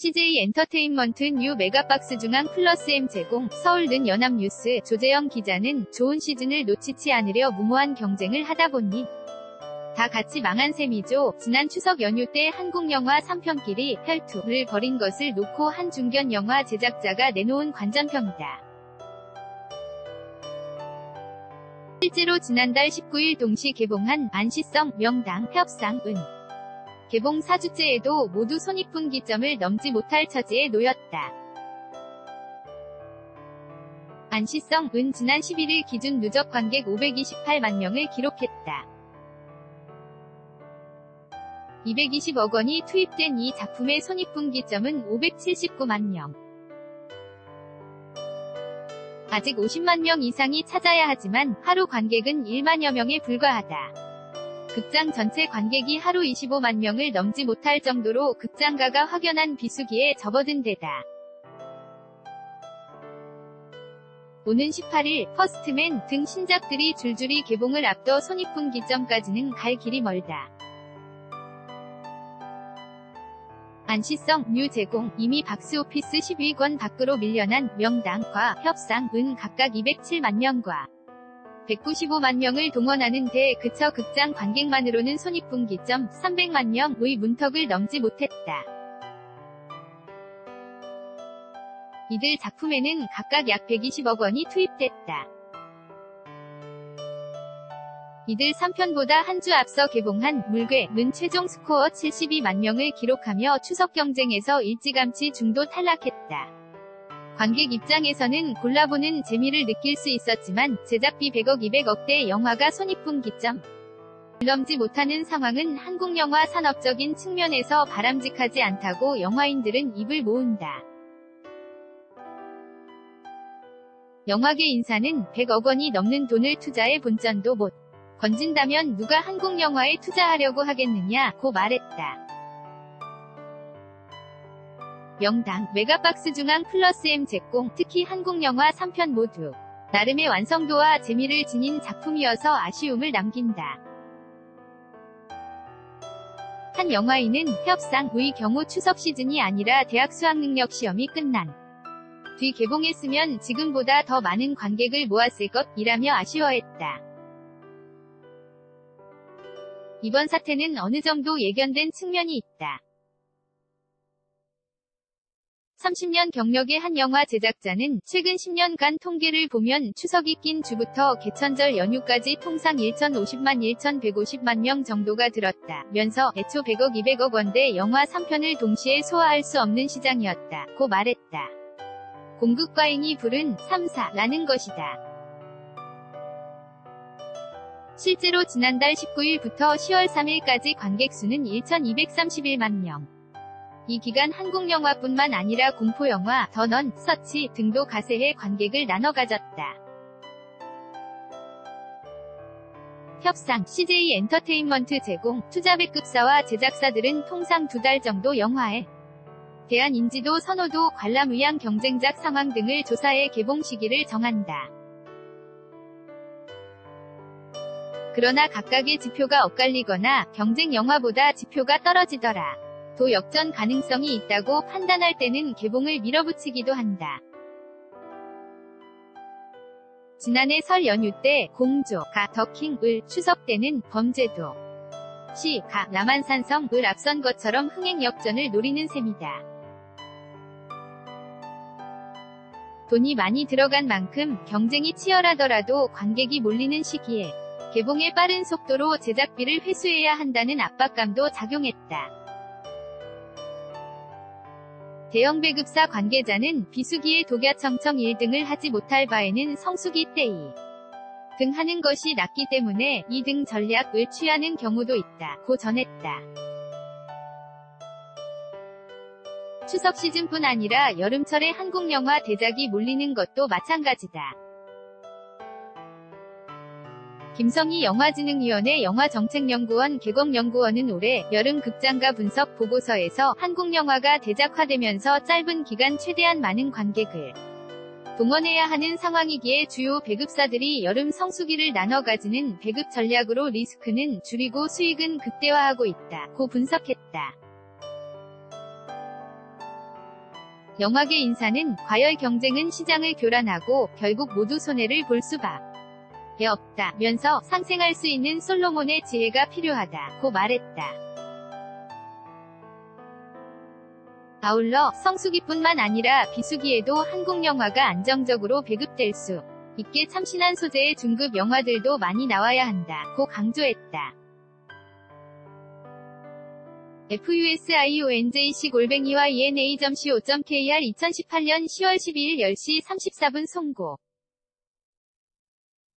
CJ 엔터테인먼트 뉴 메가박스 중앙 플러스 M 제공, 서울는 연합뉴스, 조재영 기자는 좋은 시즌을 놓치지 않으려 무모한 경쟁을 하다 보니 다 같이 망한 셈이죠. 지난 추석 연휴 때 한국 영화 3편끼리 혈투를 벌인 것을 놓고 한 중견 영화 제작자가 내놓은 관전평이다. 실제로 지난달 19일 동시 개봉한 안시성, 명당, 협상은 개봉 4주째에도 모두 손익분기점을 넘지 못할 처지에 놓였다. 안시성은 지난 11일 기준 누적 관객 528만 명을 기록했다. 220억 원이 투입된 이 작품의 손익분기점은 579만 명. 아직 50만 명 이상이 찾아야 하지만 하루 관객은 1만여 명에 불과하다. 극장 전체 관객이 하루 25만 명을 넘지 못할 정도로 극장가가 확연한 비수기에 접어든 데다. 오는 18일 퍼스트맨 등 신작들이 줄줄이 개봉을 앞둬 손익분기점까지는 갈 길이 멀다. 안시성, 뉴 제공, 이미 박스오피스 10위권 밖으로 밀려난 명당과 협상은 각각 207만 명과 195만 명을 동원하는 데 그쳐 극장 관객만으로는 손익분기점 300만 명의 문턱을 넘지 못했다. 이들 작품에는 각각 약 120억 원이 투입됐다. 이들 3편보다 한 주 앞서 개봉한 물괴는 최종 스코어 72만 명을 기록하며 추석 경쟁에서 일찌감치 중도 탈락했다. 관객 입장에서는 골라보는 재미를 느낄 수 있었지만 제작비 100억 200억대 영화가 손익분기점 넘지 못하는 상황은 한국 영화 산업적인 측면에서 바람직하지 않다고 영화인들은 입을 모은다. 영화계 인사는 100억 원이 넘는 돈을 투자해 본전도 못 건진다면 누가 한국 영화에 투자하려고 하겠느냐고 말했다. 명당, 메가박스 중앙 플러스 M 제공, 특히 한국 영화 3편 모두 나름의 완성도와 재미를 지닌 작품이어서 아쉬움을 남긴다. 한 영화인은 협상의 경우 추석 시즌이 아니라 대학 수학능력 시험이 끝난 뒤 개봉했으면 지금보다 더 많은 관객을 모았을 것이라며 아쉬워했다. 이번 사태는 어느 정도 예견된 측면이 있다. 30년 경력의 한 영화 제작자는 최근 10년간 통계를 보면 추석이 낀 주부터 개천절 연휴까지 통상 1,050만 명 정도가 들었다면서 애초 100억 200억 원대 영화 3편을 동시에 소화할 수 없는 시장이었다고 말했다. 공급 과잉이 부른 3사라는 것이다. 실제로 지난달 19일부터 10월 3일까지 관객 수는 1,231만 명. 이 기간 한국 영화뿐만 아니라 공포영화, 더 넌, 서치 등도 가세해 관객을 나눠 가졌다. 협상, CJ 엔터테인먼트 제공, 투자백급사와 제작사들은 통상 2달 정도 영화에 대한 인지도, 선호도, 관람 의향, 경쟁작 상황 등을 조사해 개봉 시기를 정한다. 그러나 각각의 지표가 엇갈리거나 경쟁 영화보다 지표가 떨어지더라. 도 역전 가능성이 있다고 판단할 때는 개봉을 밀어붙이기도 한다. 지난해 설 연휴 때 공조,가 더킹을 추석 때는 범죄도 시,가 남한산성을 앞선 것처럼 흥행 역전을 노리는 셈이다. 돈이 많이 들어간 만큼 경쟁이 치열하더라도 관객이 몰리는 시기에 개봉의 빠른 속도로 제작비를 회수해야 한다는 압박감도 작용했다. 대형 배급사 관계자는 비수기에 독야청청 1등을 하지 못할 바에는 성수기 때이 등 하는 것이 낫기 때문에 2등 전략을 취하는 경우도 있다고 전했다. 추석 시즌뿐 아니라 여름철에 한국 영화 대작이 몰리는 것도 마찬가지다. 김성희 영화진흥위원회 영화정책연구원 개공연구원은 올해 여름 극장가 분석 보고서에서 한국 영화가 대작화되면서 짧은 기간 최대한 많은 관객을 동원해야 하는 상황이기에 주요 배급사들이 여름 성수기를 나눠 가지는 배급 전략으로 리스크는 줄이고 수익은 극대화하고 있다고 분석했다. 영화계 인사는 과열 경쟁은 시장을 교란하고 결국 모두 손해를 볼 수밖에 없다면서 상생할 수 있는 솔로몬의 지혜가 필요하다고 말했다. 아울러 성수기뿐만 아니라 비수기에도 한국 영화가 안정적으로 배급될 수 있게 참신한 소재의 중급 영화들도 많이 나와야 한다고 강조했다. fusionjc@ena.co.kr 2018년 10월 12일 10시 34분 송고